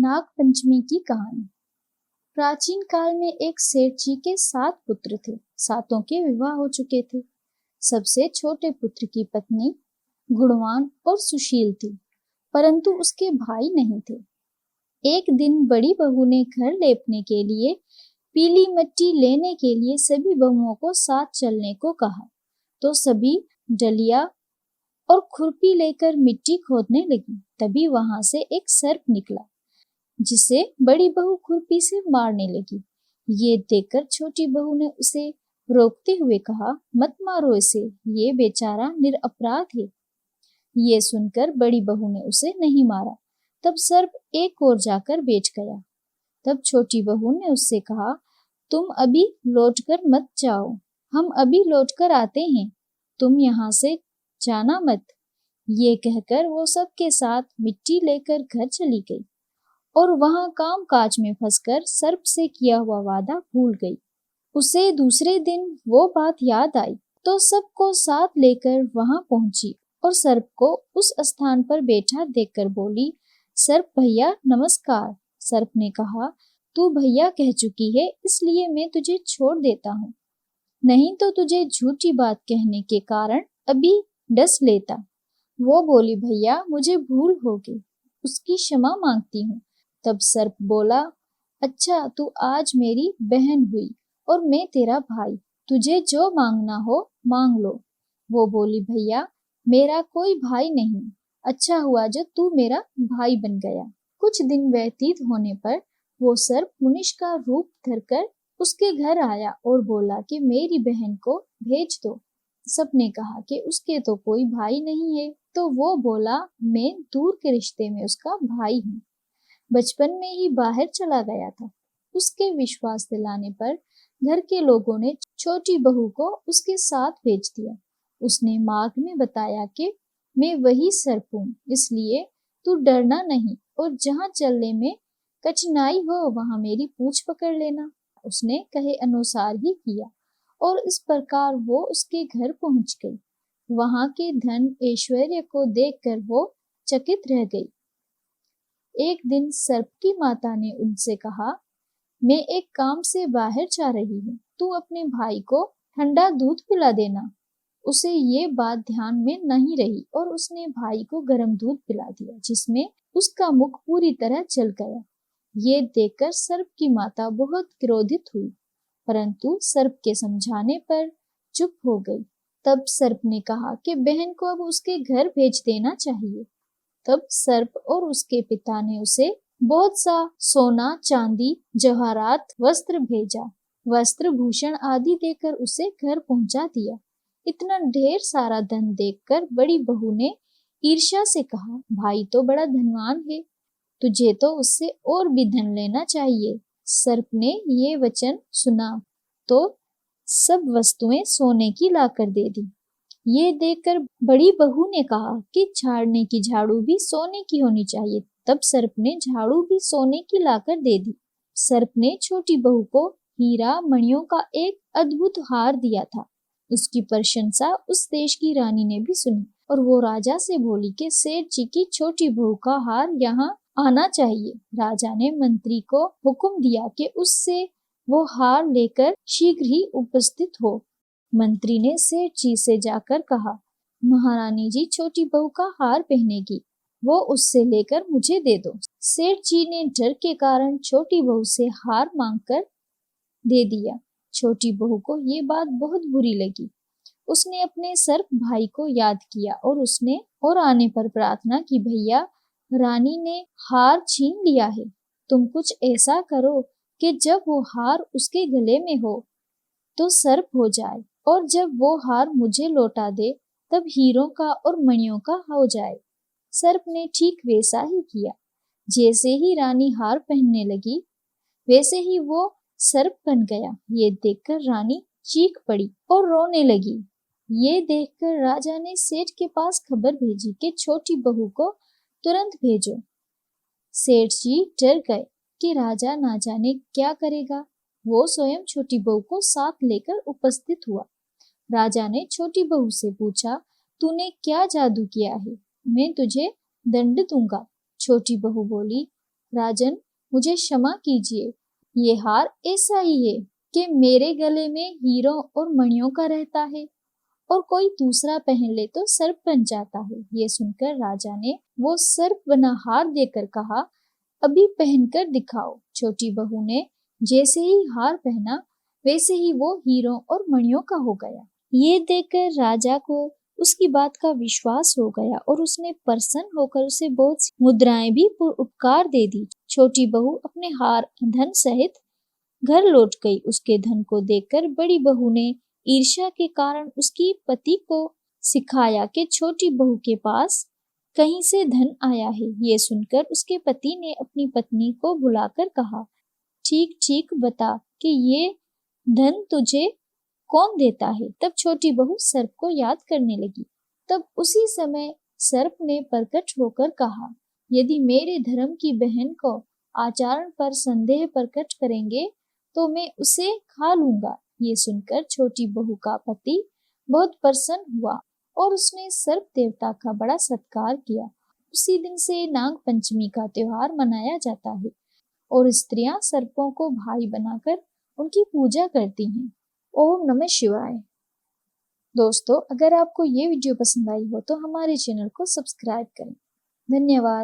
नाग पंचमी की कहानी। प्राचीन काल में एक सेठ जी के 7 पुत्र थे। सातों के विवाह हो चुके थे। सबसे छोटे पुत्र की पत्नी गुणवान और सुशील थी, परंतु उसके भाई नहीं थे। एक दिन बड़ी बहू ने घर लेपने के लिए पीली मिट्टी लेने के लिए सभी बहुओं को साथ चलने को कहा, तो सभी डलिया और खुरपी लेकर मिट्टी खोदने लगी। तभी वहां से एक सर्प निकला, जिसे बड़ी बहू खुरपी से मारने लगी। ये देखकर छोटी बहू ने उसे रोकते हुए कहा, मत मारो इसे, ये बेचारा निरपराध है। ये सुनकर बड़ी बहू ने उसे नहीं मारा। तब सर्प एक ओर जाकर बैठ गया। तब छोटी बहू ने उससे कहा, तुम अभी लौटकर मत जाओ, हम अभी लौटकर आते हैं, तुम यहाँ से जाना मत। ये कहकर वो सबके साथ मिट्टी लेकर घर चली गई और वहां काम काज में फंसकर सर्प से किया हुआ वादा भूल गई। उसे दूसरे दिन वो बात याद आई, तो सबको साथ लेकर वहां पहुंची और सर्प को उस स्थान पर बैठा देखकर बोली, सर्प भैया नमस्कार। सर्प ने कहा, तू भैया कह चुकी है, इसलिए मैं तुझे छोड़ देता हूँ, नहीं तो तुझे झूठी बात कहने के कारण अभी डस लेता। वो बोली, भैया मुझे भूल हो गई, उसकी क्षमा मांगती हूँ। तब सर्प बोला, अच्छा तू आज मेरी बहन हुई और मैं तेरा भाई, तुझे जो मांगना हो मांग लो। वो बोली, भैया मेरा कोई भाई नहीं, अच्छा हुआ जो तू मेरा भाई बन गया। कुछ दिन व्यतीत होने पर वो सर्प मनुष्य का रूप धरकर उसके घर आया और बोला कि मेरी बहन को भेज दो। सबने कहा कि उसके तो कोई भाई नहीं है, तो वो बोला, मैं दूर के रिश्ते में उसका भाई हूँ, बचपन में ही बाहर चला गया था। उसके विश्वास दिलाने पर घर के लोगों ने छोटी बहू को उसके साथ भेज दिया। उसने मार्ग में बताया कि मैं वही सर्प हूँ, इसलिए तू डरना नहीं और जहाँ चलने में कठिनाई हो वहां मेरी पूंछ पकड़ लेना। उसने कहे अनुसार ही किया और इस प्रकार वो उसके घर पहुंच गई। वहां के धन ऐश्वर्य को देखकर वो चकित रह गई। एक दिन सर्प की माता ने उनसे कहा, मैं एक काम से बाहर जा रही हूँ, तू अपने भाई को ठंडा दूध पिला देना। उसे ये बात ध्यान में नहीं रही और उसने भाई को गर्म दूध पिला दिया, जिसमें उसका मुख पूरी तरह जल गया। ये देखकर सर्प की माता बहुत क्रोधित हुई, परंतु सर्प के समझाने पर चुप हो गई। तब सर्प ने कहा कि बहन को अब उसके घर भेज देना चाहिए। तब सर्प और उसके पिता ने उसे बहुत सा सोना, चांदी, जवाहरात, वस्त्र भेजा। वस्त्र, भूषण आदि देकर उसे घर पहुंचा दिया। इतना ढेर सारा धन देखकर बड़ी बहू ने ईर्ष्या से कहा, भाई तो बड़ा धनवान है, तुझे तो उससे और भी धन लेना चाहिए। सर्प ने ये वचन सुना तो सब वस्तुएं सोने की लाकर दे दी। ये देखकर बड़ी बहू ने कहा कि झाड़ने की झाड़ू भी सोने की होनी चाहिए। तब सर्प ने झाड़ू भी सोने की लाकर दे दी। सर्प ने छोटी बहू को हीरा मणियों का एक अद्भुत हार दिया था। उसकी प्रशंसा उस देश की रानी ने भी सुनी और वो राजा से बोली कि सेठ जी की छोटी बहू का हार यहाँ आना चाहिए। राजा ने मंत्री को हुक्म दिया कि उससे वो हार लेकर शीघ्र ही उपस्थित हो। मंत्री ने सेठ जी से जाकर कहा, महारानी जी छोटी बहू का हार पहनेगी, वो उससे लेकर मुझे दे दो। सेठ जी ने डर के कारण छोटी बहू से हार मांगकर दे दिया। छोटी बहू को ये बात बहुत बुरी लगी। उसने अपने सर्प भाई को याद किया और उसने और आने पर प्रार्थना की, भैया रानी ने हार छीन लिया है, तुम कुछ ऐसा करो कि जब वो हार उसके गले में हो तो सर्प हो जाए और जब वो हार मुझे लौटा दे तब हीरों का और मणियों का हो जाए। सर्प ने ठीक वैसा ही किया। जैसे ही रानी हार पहनने लगी वैसे ही वो सर्प बन गया। ये देखकर रानी चीख पड़ी और रोने लगी। ये देखकर राजा ने सेठ के पास खबर भेजी कि छोटी बहू को तुरंत भेजो। सेठ जी डर गए कि राजा ना जाने क्या करेगा। वो स्वयं छोटी बहू को साथ लेकर उपस्थित हुआ। राजा ने छोटी बहू से पूछा, तूने क्या जादू किया है, मैं तुझे दंड दूंगा। छोटी बहू बोली, राजन, मुझे क्षमा कीजिए, ये हार ऐसा ही है कि मेरे गले में हीरों और मणियों का रहता है और कोई दूसरा पहन ले तो सर्प बन जाता है। ये सुनकर राजा ने वो सर्प बना हार देकर कहा, अभी पहनकर दिखाओ। छोटी बहू ने जैसे ही हार पहना वैसे ही वो हीरों और मणियों का हो गया। ये देखकर राजा को उसकी बात का विश्वास हो गया और उसने प्रसन्न होकर उसे बहुत सी मुद्राएं भी उपकार दे दी। छोटी बहू अपने हार धन सहित घर लौट गई। उसके धन को देखकर बड़ी बहू ने ईर्ष्या के कारण उसकी पति को सिखाया कि छोटी बहू के पास कहीं से धन आया है। ये सुनकर उसके पति ने अपनी पत्नी को बुलाकर कहा, ठीक ठीक बता कि ये धन तुझे कौन देता है। तब छोटी बहू सर्प को याद करने लगी। तब उसी समय सर्प ने प्रकट होकर कहा, यदि मेरे धर्म की बहन को आचरण पर संदेह प्रकट करेंगे तो मैं उसे खा लूंगा। ये सुनकर छोटी बहू का पति बहुत प्रसन्न हुआ और उसने सर्प देवता का बड़ा सत्कार किया। उसी दिन से नाग पंचमी का त्योहार मनाया जाता है और स्त्रियां सर्पों को भाई बनाकर उनकी पूजा करती हैं। ओम नमः शिवाय। दोस्तों, अगर आपको ये वीडियो पसंद आई हो तो हमारे चैनल को सब्सक्राइब करें। धन्यवाद।